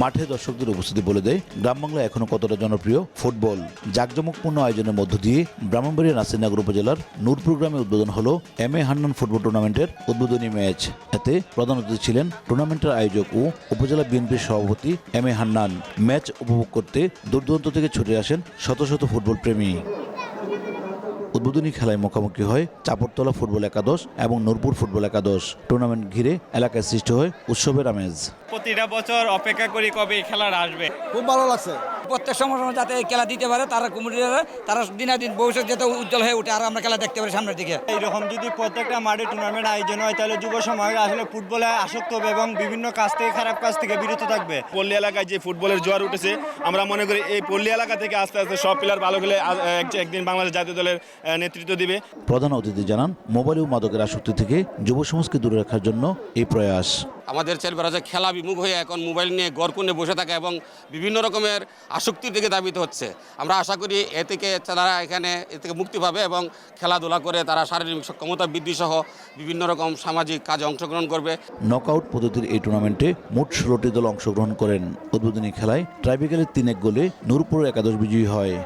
মাঠে দর্শকদের উপস্থিতি বলে দেয় গ্রাম বাংলা এখনো কতটা জনপ্রিয় ফুটবল। জাঁকজমকপূর্ণ আয়োজনের মধ্য দিয়ে ব্রাহ্মণবাড়িয়া নাসিরনগর উপজেলার নূরপুর গ্রামে উদ্বোধন হলো এম.এ. হান্নান ফুটবল টুর্নামেন্টের উদ্বোধনী ম্যাচ। এতে প্রধান অতিথি ছিলেন টুর্নামেন্টের আয়োজক ও উপজেলা বিএনপির সভাপতি এম.এ. হান্নান। ম্যাচ উপভোগ করতে দূর-দূরান্ত থেকে ছুটে আসেন শত শত ফুটবল প্রেমী। উদ্বোধনী খেলায় মুখোমুখি হয় চাপড়তলা ফুটবল একাদশ এবং নূরপুর ফুটবল একাদশ। টুর্নামেন্ট ঘিরে এলাকায় সৃষ্টি হয় উৎসবের আমেজ। প্রতিটা বছর অপেক্ষা করি কবে এই খেলাটা আসবে। খুব ভালো লাগছে। প্রত্যেক সময় যাতে এই খেলা দিতে পারে তারা কমিটিরা তারা দিনাদিন ভবিষ্যৎ যাতে উজ্জ্বল হয়ে ওঠে আর আমরা খেলা দেখতে পারি সামনের দিকে। এইরকম যদি প্রত্যেকটা মাঠে টুর্নামেন্ট আয়োজন হয় তাহলে যুব সমাজ আসলে ফুটবলে আসক্ত হবে এবং বিভিন্ন কাজ থেকে খারাপ কাজ থেকে বিরত থাকবে। পল্লী এলাকায় যে ফুটবলের জোয়ার উঠেছে, আমরা মনে করি এই পল্লী এলাকা থেকে আস্তে আস্তে সব প্লেয়ার ভালো খেলে একদিন বাংলাদেশ জাতীয় দলের নেতৃত্ব দিবে। প্রধান অতিথি জানান, মোবাইল ও মাদকের আসক্তি থেকে যুব সমাজকে দূরে রাখার জন্য এই প্রয়াস। আমাদের ছেলেমেয়েরা যে খেলা বিমুখ হয়ে এখন মোবাইল নিয়ে গড়কুনে বসে থাকে এবং বিভিন্ন রকমের আসক্তির দিকে ধাবিত হচ্ছে। আমরা আশা করি এ থেকে তারা এ থেকে মুক্তি পাবে এবং খেলাধুলা করে তারা শারীরিক সক্ষমতা বৃদ্ধি সহ বিভিন্ন রকম সামাজিক কাজে অংশগ্রহণ করবে। নকআউট পদ্ধতির এই টুর্নামেন্টে মোট 16টি দল অংশগ্রহণ করেন। উদ্বোধনী খেলায় ট্রাইব্রেকারে 3-1 গোলে নূরপুর একাদশ বিজয়ী হয়।